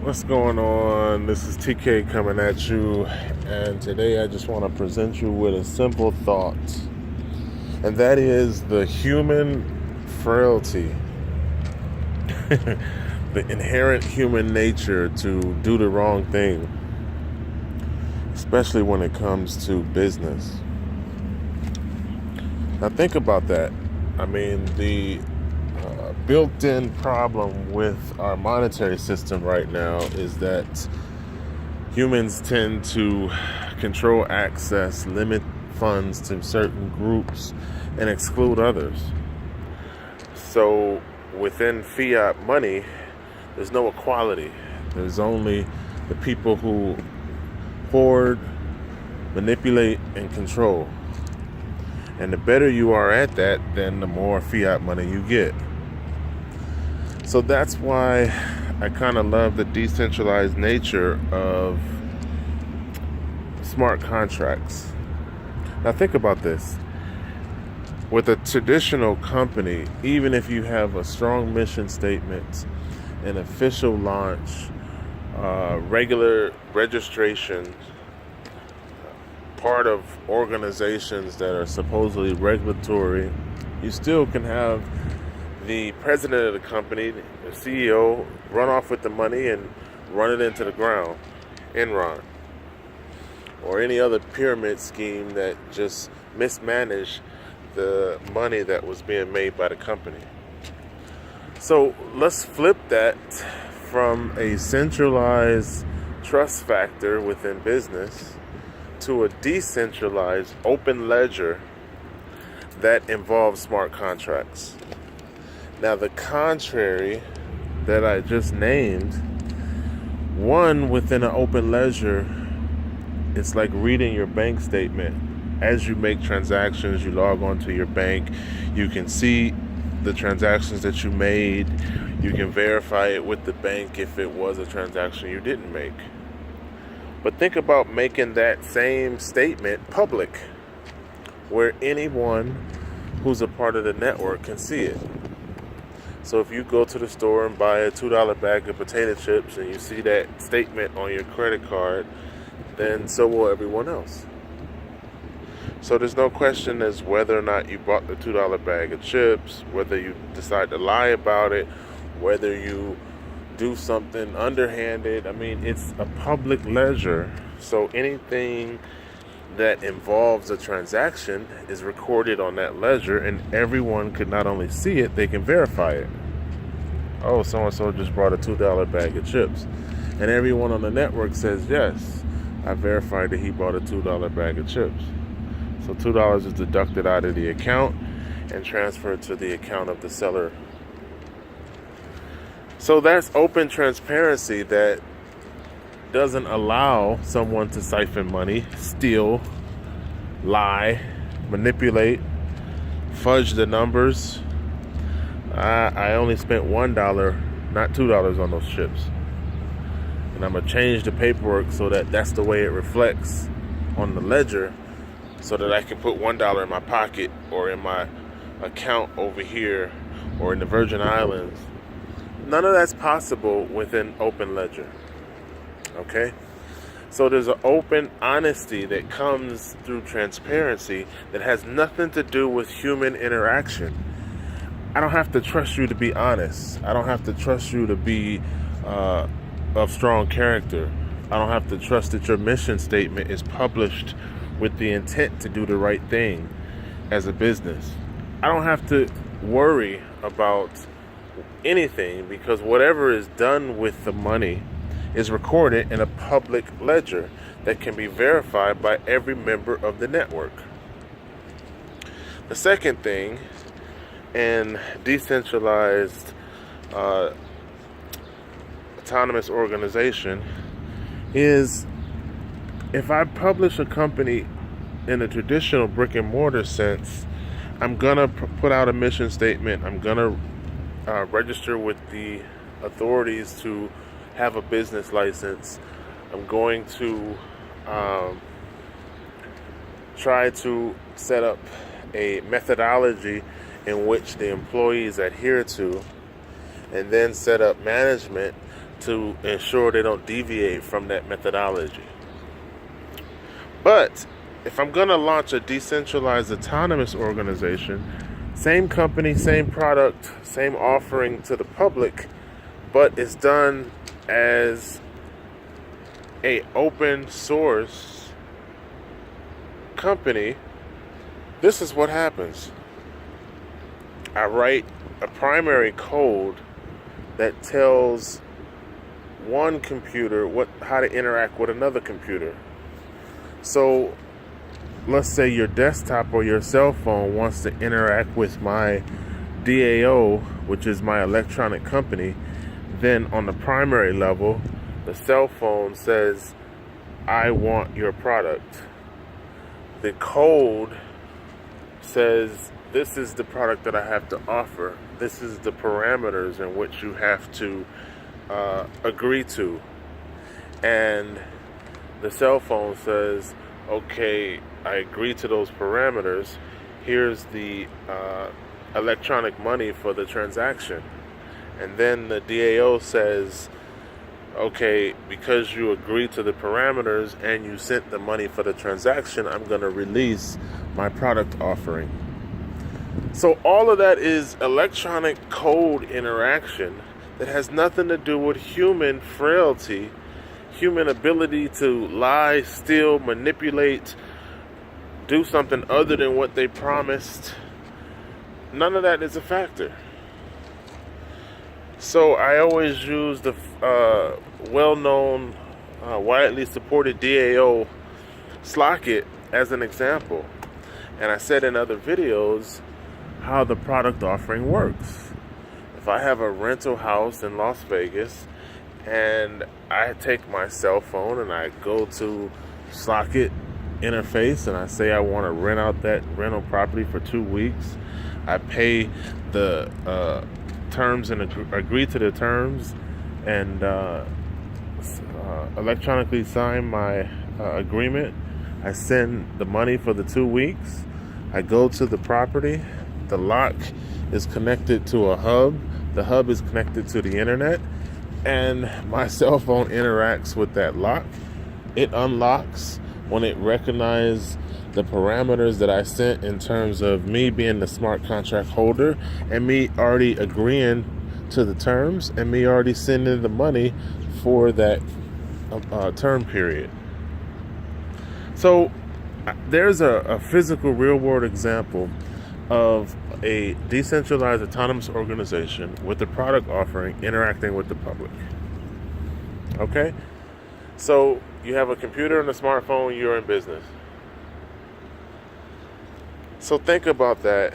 What's going on? This is TK coming at you, and today I just want to present you with a simple thought, and that is the human frailty, the inherent human nature to do the wrong thing, especially when it comes to business. Now, think about that. I mean, the built-in problem with our monetary system right now is that humans tend to control access, limit funds to certain groups, and exclude others. So within fiat money, there's no equality. There's only the people who hoard, manipulate, and control. And the better you are at that, then the more fiat money you get. So that's why I kind of love the decentralized nature of smart contracts. Now think about this. With a traditional company, even if you have a strong mission statement, an official launch, regular registration, part of organizations that are supposedly regulatory, you still can have the president of the company, the CEO, run off with the money and run it into the ground, Enron, or any other pyramid scheme that just mismanaged the money that was being made by the company. So let's flip that from a centralized trust factor within business to a decentralized open ledger that involves smart contracts. Now, the contrary that I just named, one within an open ledger, it's like reading your bank statement. As you make transactions, you log on to your bank, you can see the transactions that you made, you can verify it with the bank if it was a transaction you didn't make. But think about making that same statement public, where anyone who's a part of the network can see it. So if you go to the store and buy a $2 bag of potato chips and you see that statement on your credit card, then so will everyone else. So there's no question as whether or not you bought the $2 bag of chips, whether you decide to lie about it, whether you do something underhanded. I mean, it's a public ledger. So anything that involves a transaction is recorded on that ledger, and everyone could not only see it, they can verify it. Oh, so-and-so just brought a $2 bag of chips. And everyone on the network says, yes, I verified that he bought a $2 bag of chips. So $2 is deducted out of the account and transferred to the account of the seller. So that's open transparency that doesn't allow someone to siphon money, steal, lie, manipulate, fudge the numbers. I only spent $1, not $2 on those chips. And I'm going to change the paperwork so that that's the way it reflects on the ledger, so that I can put $1 in my pocket or in my account over here or in the Virgin Islands. None of that's possible within open ledger. Okay? So there's an open honesty that comes through transparency that has nothing to do with human interaction. I don't have to trust you to be honest. I don't have to trust you to be of strong character. I don't have to trust that your mission statement is published with the intent to do the right thing as a business. I don't have to worry about anything, because whatever is done with the money is recorded in a public ledger that can be verified by every member of the network. The second thing in decentralized autonomous organization is, if I publish a company in a traditional brick and mortar sense, I'm gonna put out a mission statement. I'm gonna register with the authorities to have a business license. I'm going to try to set up a methodology in which the employees adhere to, and then set up management to ensure they don't deviate from that methodology. But if I'm going to launch a decentralized autonomous organization, same company, same product, same offering to the public, but it's done as a open source company, this is what happens. I write a primary code that tells one computer how to interact with another computer. So let's say your desktop or your cell phone wants to interact with my DAO, which is my electronic company. Then on the primary level, the cell phone says, I want your product. The code says, this is the product that I have to offer. This is the parameters in which you have to agree to. And the cell phone says, okay, I agree to those parameters. Here's the electronic money for the transaction. And then the DAO says, okay, because you agreed to the parameters and you sent the money for the transaction, I'm going to release my product offering. So all of that is electronic code interaction that has nothing to do with human frailty, human ability to lie, steal, manipulate, do something other than what they promised. None of that is a factor. So I always use the well-known, widely supported DAO Slockit as an example. And I said in other videos how the product offering works. If I have a rental house in Las Vegas and I take my cell phone and I go to Slockit interface and I say I want to rent out that rental property for 2 weeks, I pay the terms and agree to the terms and electronically sign my agreement. I send the money for the 2 weeks. I go to the property. The lock is connected to a hub. The hub is connected to the internet, and my cell phone interacts with that lock. It unlocks when it recognizes the parameters that I sent in terms of me being the smart contract holder and me already agreeing to the terms and me already sending the money for that term period. So there's a physical real world example of a decentralized autonomous organization with the product offering interacting with the public. Okay? So you have a computer and a smartphone, you're in business. So think about that,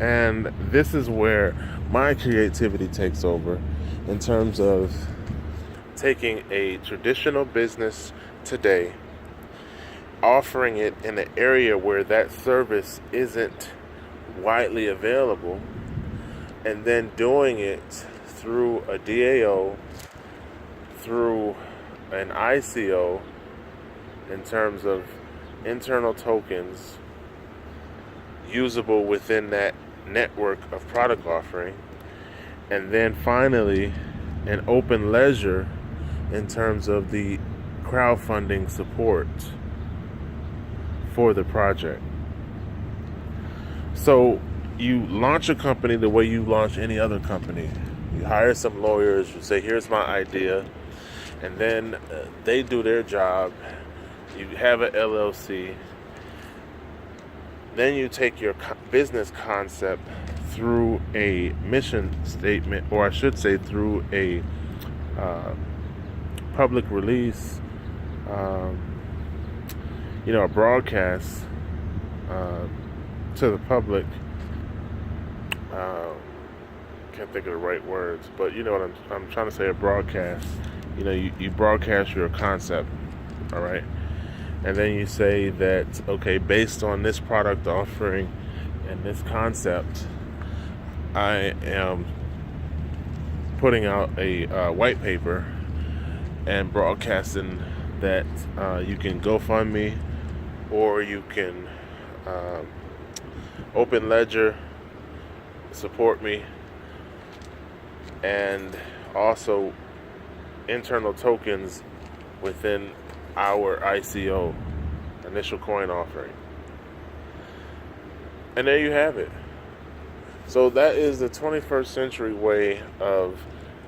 and this is where my creativity takes over in terms of taking a traditional business today, offering it in an area where that service isn't widely available, and then doing it through a DAO, through an ICO, in terms of internal tokens usable within that network of product offering, and then finally an open ledger in terms of the crowdfunding support for the project. So you launch a company the way you launch any other company. You hire some lawyers, you say, here's my idea, and then they do their job. You have an LLC. Then you take your business concept through a mission statement, or I should say through a public release, a broadcast to the public. Can't think of the right words, but you know what I'm trying to say, a broadcast. You broadcast your concept, all right? And then you say that, okay, based on this product offering and this concept, I am putting out a white paper and broadcasting that you can GoFundMe, or you can Open Ledger, support me, and also internal tokens within our ICO, initial coin offering. And there you have it. So that is the 21st century way of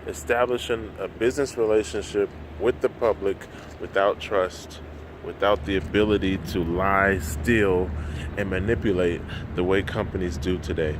establishing a business relationship with the public without trust, without the ability to lie, steal, and manipulate the way companies do today.